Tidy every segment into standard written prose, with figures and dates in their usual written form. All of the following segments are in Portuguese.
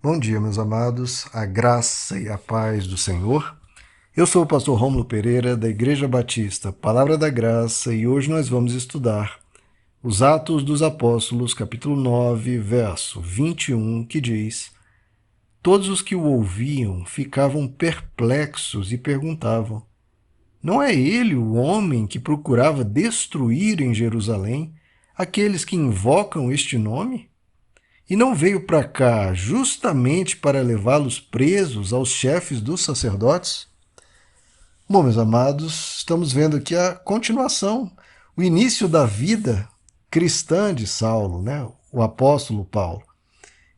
Bom dia, meus amados, a graça e a paz do Senhor. Eu sou o pastor Rômulo Pereira, da Igreja Batista Palavra da Graça, e hoje nós vamos estudar os Atos dos Apóstolos, capítulo 9, verso 21, que diz: Todos os que o ouviam ficavam perplexos e perguntavam: Não é ele o homem que procurava destruir em Jerusalém aqueles que invocam este nome? E não veio para cá justamente para levá-los presos aos chefes dos sacerdotes? Bom, meus amados, estamos vendo aqui a continuação, o início da vida cristã de Saulo, né? O apóstolo Paulo.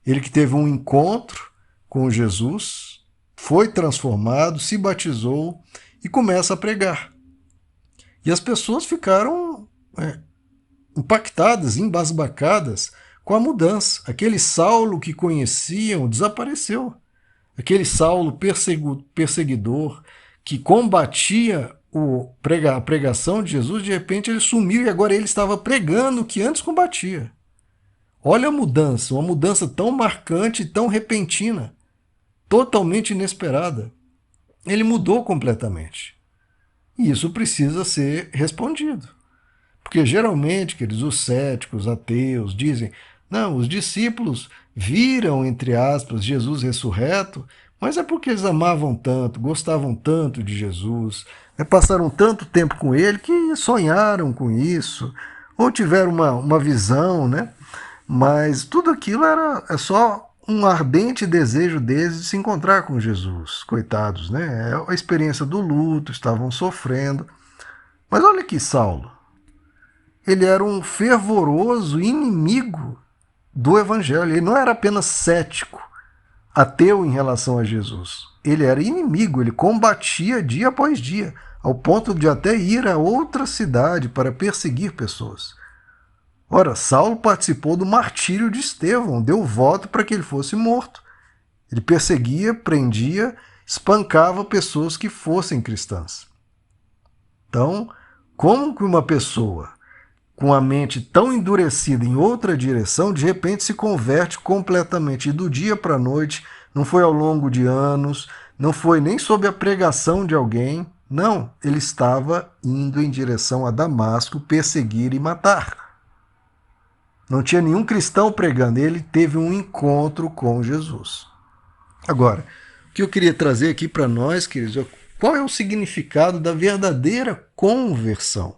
Ele que teve um encontro com Jesus, foi transformado, se batizou e começa a pregar. E as pessoas ficaram impactadas, embasbacadas com a mudança. Aquele Saulo que conheciam desapareceu. Aquele Saulo perseguidor que combatia a pregação de Jesus, de repente ele sumiu e agora ele estava pregando o que antes combatia. Olha a mudança, uma mudança tão marcante e tão repentina, totalmente inesperada. Ele mudou completamente. E isso precisa ser respondido. Porque geralmente, queridos, os céticos, ateus, dizem: não, os discípulos viram, entre aspas, Jesus ressurreto, mas é porque eles amavam tanto, gostavam tanto de Jesus, passaram tanto tempo com ele que sonharam com isso, ou tiveram uma visão, né? Mas tudo aquilo é só um ardente desejo deles de se encontrar com Jesus. Coitados, né? É a experiência do luto, estavam sofrendo. Mas olha aqui, Saulo. Ele era um fervoroso inimigo do Evangelho. Ele não era apenas cético, ateu em relação a Jesus. Ele era inimigo, ele combatia dia após dia, ao ponto de até ir a outra cidade para perseguir pessoas. Ora, Saulo participou do martírio de Estevão, deu voto para que ele fosse morto. Ele perseguia, prendia, espancava pessoas que fossem cristãs. Então, como que uma pessoa com a mente tão endurecida em outra direção, de repente se converte completamente. E do dia para a noite, não foi ao longo de anos, não foi nem sob a pregação de alguém. Não, ele estava indo em direção a Damasco perseguir e matar. Não tinha nenhum cristão pregando, ele teve um encontro com Jesus. Agora, o que eu queria trazer aqui para nós, queridos, qual é o significado da verdadeira conversão?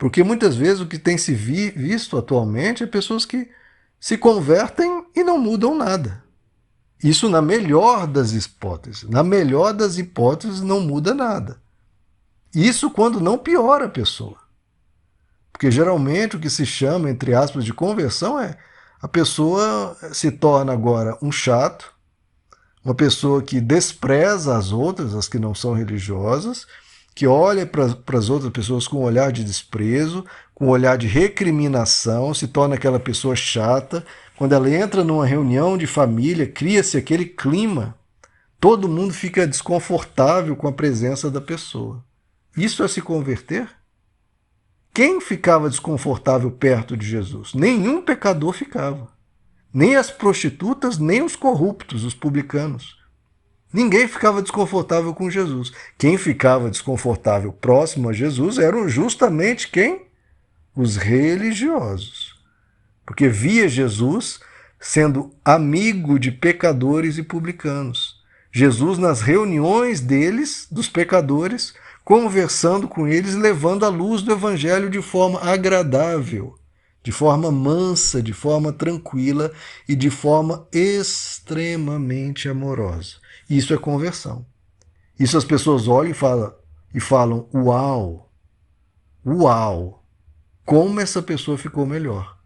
Porque muitas vezes o que tem se visto atualmente é pessoas que se convertem e não mudam nada. Isso na melhor das hipóteses. Na melhor das hipóteses não muda nada. Isso quando não piora a pessoa. Porque geralmente o que se chama, entre aspas, de conversão é a pessoa se torna agora um chato, uma pessoa que despreza as outras, as que não são religiosas, que olha para as outras pessoas com um olhar de desprezo, com um olhar de recriminação, se torna aquela pessoa chata. Quando ela entra numa reunião de família, cria-se aquele clima, todo mundo fica desconfortável com a presença da pessoa. Isso é se converter? Quem ficava desconfortável perto de Jesus? Nenhum pecador ficava. Nem as prostitutas, nem os corruptos, os publicanos. Ninguém ficava desconfortável com Jesus. Quem ficava desconfortável próximo a Jesus eram justamente quem? Os religiosos. Porque via Jesus sendo amigo de pecadores e publicanos. Jesus nas reuniões deles, dos pecadores, conversando com eles, levando a luz do evangelho de forma agradável, de forma mansa, de forma tranquila e de forma extremamente amorosa. Isso é conversão. Isso as pessoas olham e falam: uau, uau, como essa pessoa ficou melhor.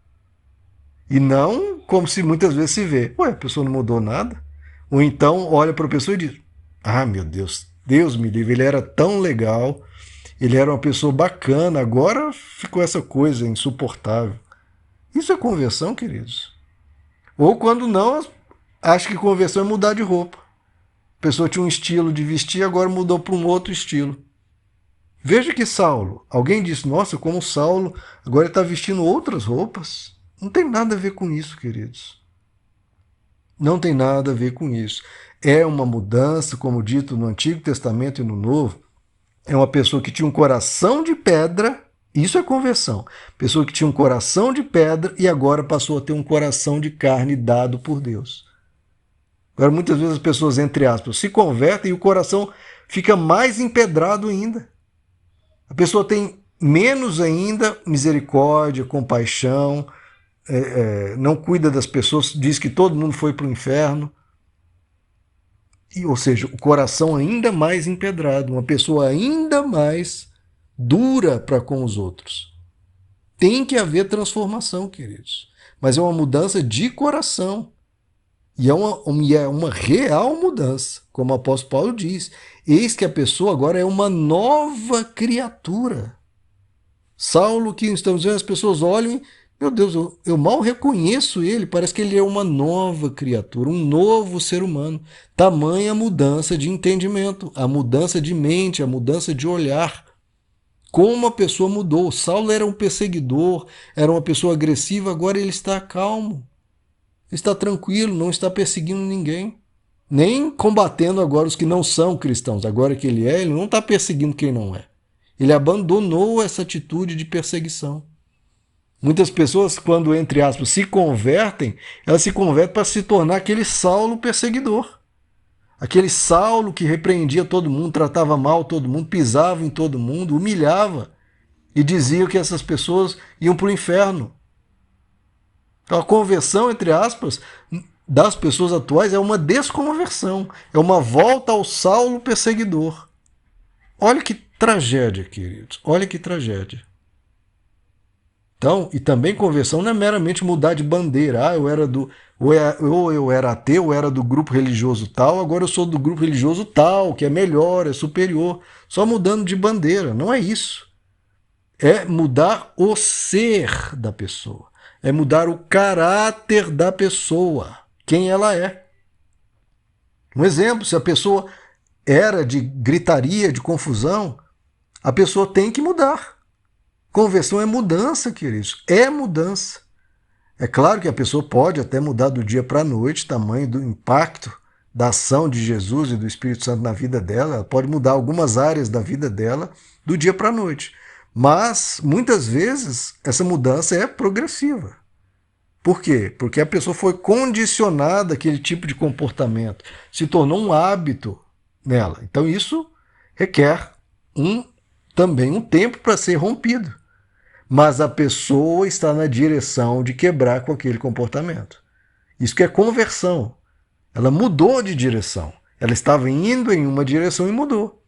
E não como se muitas vezes se vê: ué, a pessoa não mudou nada? Ou então olha para a pessoa e diz: ah, meu Deus, Deus me livre, ele era tão legal, ele era uma pessoa bacana, agora ficou essa coisa insuportável. Isso é conversão, queridos. Ou quando não, acha que conversão é mudar de roupa. A pessoa tinha um estilo de vestir, agora mudou para um outro estilo. Veja que Saulo, alguém disse: nossa, como Saulo agora está vestindo outras roupas. Não tem nada a ver com isso, queridos. Não tem nada a ver com isso. É uma mudança, como dito no Antigo Testamento e no Novo. É uma pessoa que tinha um coração de pedra, isso é conversão. Pessoa que tinha um coração de pedra e agora passou a ter um coração de carne dado por Deus. Agora, muitas vezes as pessoas, entre aspas, se convertem e o coração fica mais empedrado ainda. A pessoa tem menos ainda misericórdia, compaixão, não cuida das pessoas, diz que todo mundo foi para o inferno. Ou seja, o coração ainda mais empedrado, uma pessoa ainda mais dura para com os outros. Tem que haver transformação, queridos. Mas é uma mudança de coração. E é uma real mudança, como o apóstolo Paulo diz. Eis que a pessoa agora é uma nova criatura. Saulo, que estamos vendo, as pessoas olham e, meu Deus, eu mal reconheço ele, parece que ele é uma nova criatura, um novo ser humano. Tamanha mudança de entendimento, a mudança de mente, a mudança de olhar. Como a pessoa mudou. Saulo era um perseguidor, era uma pessoa agressiva, agora ele está calmo. Está tranquilo, não está perseguindo ninguém. Nem combatendo agora os que não são cristãos. Agora que ele não está perseguindo quem não é. Ele abandonou essa atitude de perseguição. Muitas pessoas, quando, entre aspas, se convertem, elas se convertem para se tornar aquele Saulo perseguidor. Aquele Saulo que repreendia todo mundo, tratava mal todo mundo, pisava em todo mundo, humilhava e dizia que essas pessoas iam para o inferno. Então, a conversão, entre aspas, das pessoas atuais é uma desconversão, é uma volta ao Saulo perseguidor. Olha que tragédia, queridos, olha que tragédia. Então, e também conversão não é meramente mudar de bandeira. Eu era do. Ou eu era ateu, ou era do grupo religioso tal, agora eu sou do grupo religioso tal, que é melhor, é superior. Só mudando de bandeira. Não é isso. É mudar o ser da pessoa. É mudar o caráter da pessoa. Quem ela é. Um exemplo, se a pessoa era de gritaria, de confusão, a pessoa tem que mudar. Conversão é mudança, queridos. É mudança. É claro que a pessoa pode até mudar do dia para a noite, tamanho do impacto da ação de Jesus e do Espírito Santo na vida dela. Ela pode mudar algumas áreas da vida dela do dia para a noite. Mas, muitas vezes, essa mudança é progressiva. Por quê? Porque a pessoa foi condicionada àquele tipo de comportamento, se tornou um hábito nela. Então, isso requer também um tempo para ser rompido. Mas a pessoa está na direção de quebrar com aquele comportamento. Isso que é conversão. Ela mudou de direção. Ela estava indo em uma direção e mudou.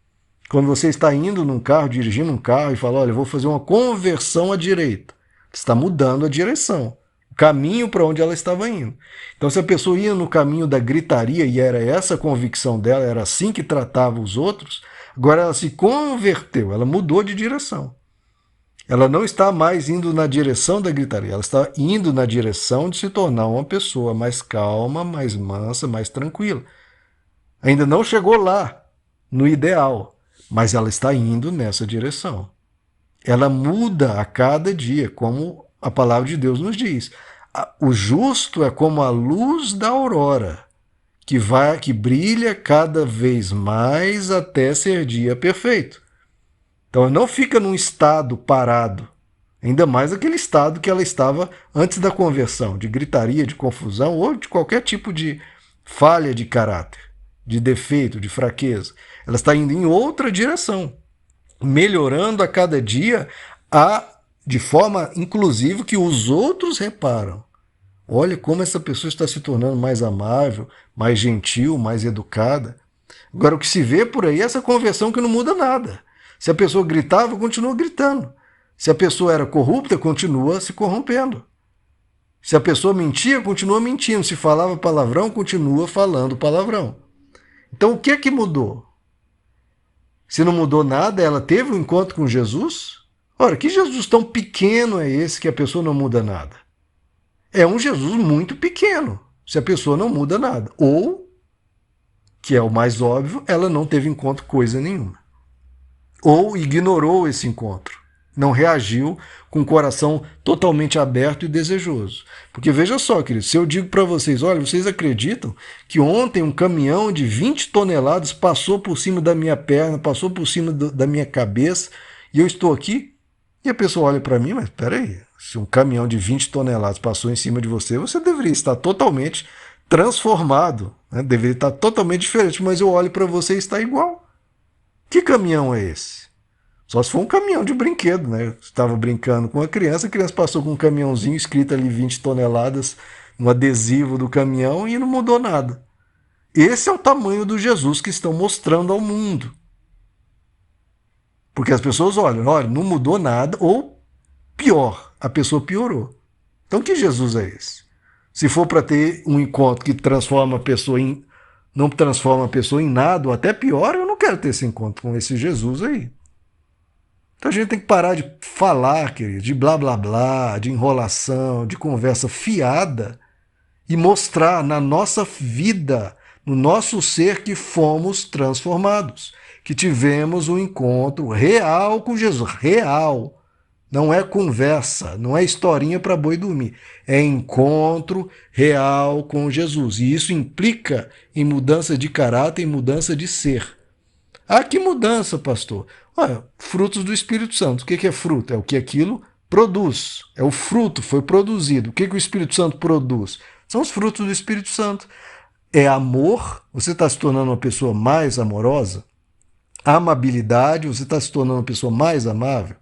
Quando você está indo num carro, dirigindo um carro e fala, olha, eu vou fazer uma conversão à direita. Você está mudando a direção, o caminho para onde ela estava indo. Então, se a pessoa ia no caminho da gritaria e era essa a convicção dela, era assim que tratava os outros, agora ela se converteu, ela mudou de direção. Ela não está mais indo na direção da gritaria, ela está indo na direção de se tornar uma pessoa mais calma, mais mansa, mais tranquila. Ainda não chegou lá, no ideal, mas ela está indo nessa direção. Ela muda a cada dia, como a palavra de Deus nos diz. O justo é como a luz da aurora, que brilha cada vez mais até ser dia perfeito. Então ela não fica num estado parado, ainda mais aquele estado que ela estava antes da conversão, de gritaria, de confusão ou de qualquer tipo de falha de caráter, de defeito, de fraqueza. Ela está indo em outra direção, melhorando a cada dia, de forma inclusive que os outros reparam. Olha como essa pessoa está se tornando mais amável, mais gentil, mais educada. Agora o que se vê por aí é essa conversão que não muda nada. Se a pessoa gritava, continua gritando. Se a pessoa era corrupta, continua se corrompendo. Se a pessoa mentia, continua mentindo. Se falava palavrão, continua falando palavrão. Então o que é que mudou? Se não mudou nada, ela teve um encontro com Jesus? Ora, que Jesus tão pequeno é esse que a pessoa não muda nada? É um Jesus muito pequeno, se a pessoa não muda nada. Ou, que é o mais óbvio, ela não teve encontro com coisa nenhuma. Ou ignorou esse encontro. não reagiu com o coração totalmente aberto e desejoso. Porque veja só, queridos, se eu digo para vocês, olha, vocês acreditam que ontem um caminhão de 20 toneladas passou por cima da minha perna, passou por cima da minha cabeça, e eu estou aqui? E a pessoa olha para mim, mas peraí, se um caminhão de 20 toneladas passou em cima de você, você deveria estar totalmente transformado, né? Deveria estar totalmente diferente, mas eu olho para você e está igual. Que caminhão é esse? Só se for um caminhão de brinquedo, né? Eu estava brincando com a criança passou com um caminhãozinho escrito ali 20 toneladas no adesivo do caminhão e não mudou nada. Esse é o tamanho do Jesus que estão mostrando ao mundo. Porque as pessoas olham, olha, não mudou nada, ou pior, a pessoa piorou. Então que Jesus é esse? Se for para ter um encontro que transforma a pessoa em, não transforma a pessoa em nada, ou até pior, eu não quero ter esse encontro com esse Jesus aí. Então a gente tem que parar de falar, querido, de blá blá blá, de enrolação, de conversa fiada e mostrar na nossa vida, no nosso ser, que fomos transformados, que tivemos um encontro real com Jesus, real. Não é conversa, não é historinha para boi dormir. É encontro real com Jesus. E isso implica em mudança de caráter e mudança de ser. Ah, que mudança, pastor? Olha, frutos do Espírito Santo. O que é fruto? É o que aquilo produz. É o fruto, foi produzido. O que o Espírito Santo produz? São os frutos do Espírito Santo. É amor, você está se tornando uma pessoa mais amorosa. Amabilidade, você está se tornando uma pessoa mais amável.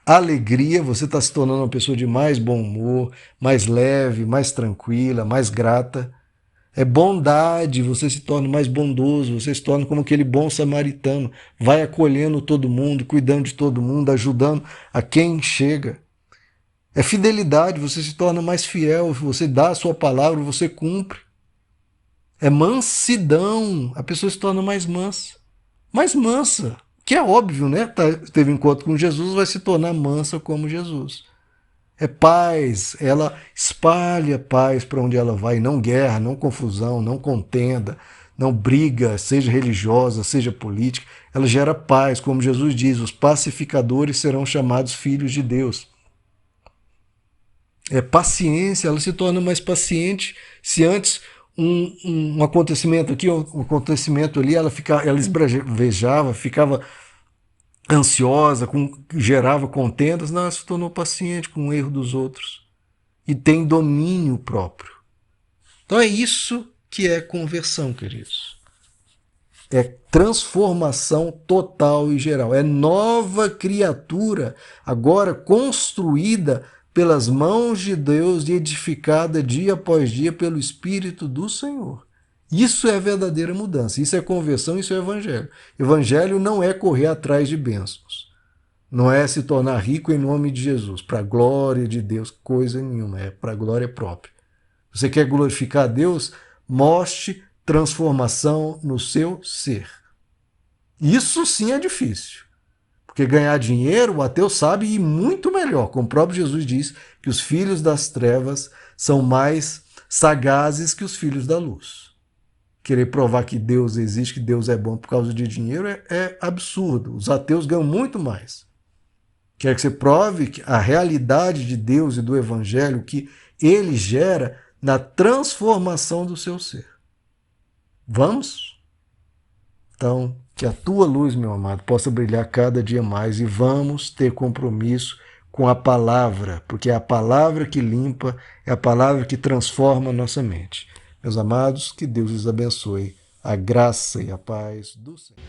Alegria, você está se tornando uma pessoa de mais bom humor, mais leve, mais tranquila, mais grata. É bondade, você se torna mais bondoso, você se torna como aquele bom samaritano, vai acolhendo todo mundo, cuidando de todo mundo, ajudando a quem chega. É fidelidade, você se torna mais fiel, você dá a sua palavra, você cumpre. É mansidão, a pessoa se torna mais mansa. Mais mansa, que é óbvio, né? Teve encontro com Jesus, vai se tornar mansa como Jesus. É paz, ela espalha paz para onde ela vai, não guerra, não confusão, não contenda, não briga, seja religiosa, seja política. Ela gera paz, como Jesus diz, os pacificadores serão chamados filhos de Deus. É paciência, ela se torna mais paciente. Se antes um acontecimento aqui, um acontecimento ali, ela esbravejava, ficava ansiosa, gerava contendas, não, ela se tornou paciente com o erro dos outros e tem domínio próprio. Então é isso que é conversão, queridos. É transformação total e geral. É nova criatura, agora construída pelas mãos de Deus e edificada dia após dia pelo Espírito do Senhor. Isso é verdadeira mudança, isso é conversão, isso é evangelho. Evangelho não é correr atrás de bênçãos, não é se tornar rico em nome de Jesus, para a glória de Deus, coisa nenhuma, é para a glória própria. Você quer glorificar a Deus? Mostre transformação no seu ser. Isso sim é difícil, porque ganhar dinheiro o ateu sabe e muito melhor, como o próprio Jesus diz, que os filhos das trevas são mais sagazes que os filhos da luz. Querer provar que Deus existe, que Deus é bom por causa de dinheiro é absurdo. Os ateus ganham muito mais. Quer que você prove que a realidade de Deus e do Evangelho que ele gera na transformação do seu ser. Vamos? Então, que a tua luz, meu amado, possa brilhar cada dia mais e vamos ter compromisso com a palavra, porque é a palavra que limpa, é a palavra que transforma a nossa mente. Meus amados, que Deus os abençoe. A graça e a paz do Senhor.